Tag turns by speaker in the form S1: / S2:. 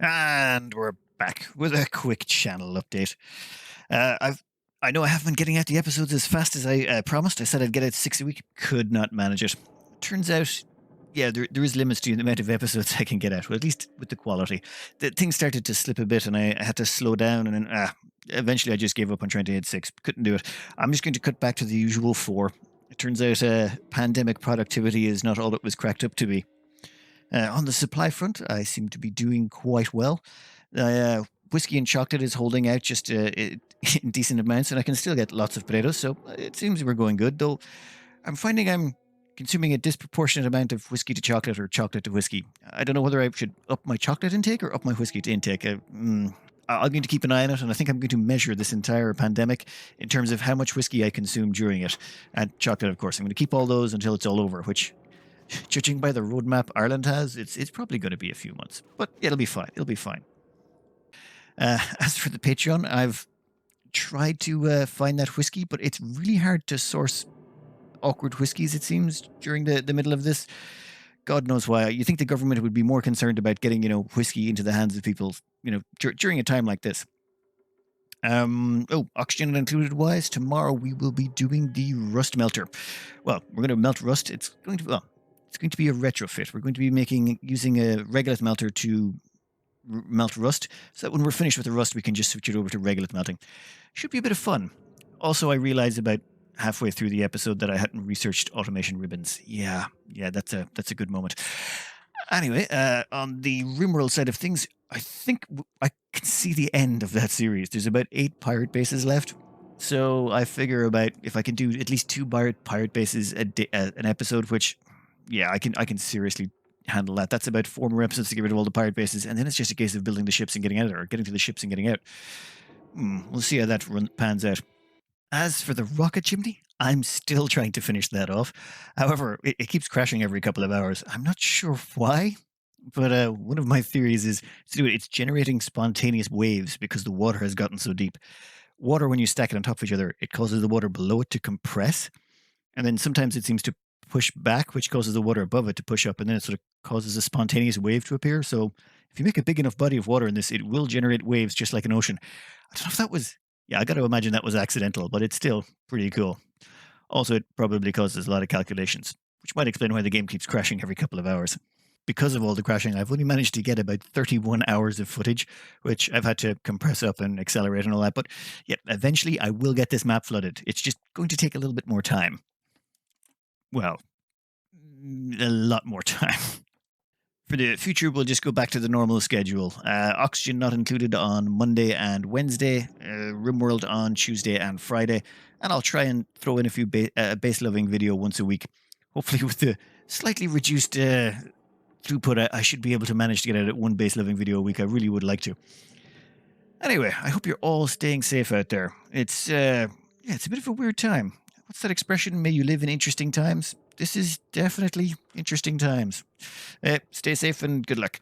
S1: And we're back with a quick channel update. I know I haven't been getting out the episodes as fast as I promised. I said I'd get out 6 a week. Could not manage it. Turns out, yeah, there is limits to the amount of episodes I can get out. Well, at least with the quality. The things started to slip a bit, and I had to slow down. And then eventually, I just gave up on trying to hit 6. Couldn't do it. I'm just going to cut back to the usual 4. It turns out pandemic productivity is not all it was cracked up to be. On the supply front, I seem to be doing quite well. Whiskey and chocolate is holding out just in decent amounts, and I can still get lots of potatoes, so it seems we're going good. Though I'm finding I'm consuming a disproportionate amount of whiskey to chocolate or chocolate to whiskey. I don't know whether I should up my chocolate intake or up my whiskey to intake. I'm going to keep an eye on it, and I think I'm going to measure this entire pandemic in terms of how much whiskey I consume during it. And chocolate, of course. I'm going to keep all those until it's all over, which judging by the roadmap Ireland has, it's probably going to be a few months, but it'll be fine. It'll be fine. As for the Patreon, I've tried to find that whiskey, but it's really hard to source awkward whiskies, it seems, during the middle of this. God knows why. You think the government would be more concerned about getting, whiskey into the hands of people, during a time like this. Oxygen included wise, tomorrow we will be doing the rust melter. Well, we're going to melt rust. It's going to be a retrofit. We're going to be using a regolith melter to melt rust, so that when we're finished with the rust, we can just switch it over to regolith melting. Should be a bit of fun. Also, I realized about halfway through the episode that I hadn't researched automation ribbons. Yeah, that's a good moment. Anyway, on the Rimworld side of things, I think I can see the end of that series. There's about 8 pirate bases left. So I figure about if I can do at least 2 pirate bases an episode, which, yeah, I can seriously handle that. That's about 4 more episodes to get rid of all the pirate bases, and then it's just a case of building the ships and getting out, or getting to the ships and getting out. We'll see how that pans out. As for the rocket chimney, I'm still trying to finish that off. However, it keeps crashing every couple of hours. I'm not sure why, but one of my theories is it's generating spontaneous waves because the water has gotten so deep. Water, when you stack it on top of each other, it causes the water below it to compress, and then sometimes it seems to push back, which causes the water above it to push up, and then it sort of causes a spontaneous wave to appear. So if you make a big enough body of water in this, it will generate waves just like an ocean. I don't know if that was, yeah, I got to imagine that was accidental, but it's still pretty cool. Also, it probably causes a lot of calculations, which might explain why the game keeps crashing every couple of hours. Because of all the crashing, I've only managed to get about 31 hours of footage, which I've had to compress up and accelerate and all that. But yeah, eventually I will get this map flooded. It's just going to take a little bit more time. Well, a lot more time. For the future, we'll just go back to the normal schedule. Oxygen not included on Monday and Wednesday, Rimworld on Tuesday and Friday, and I'll try and throw in a few base loving video once a week. Hopefully with the slightly reduced throughput, I should be able to manage to get out at 1 base loving video a week. I really would like to. Anyway, I hope you're all staying safe out there. It's a bit of a weird time. What's that expression? May you live in interesting times? This is definitely interesting times. Stay safe and good luck.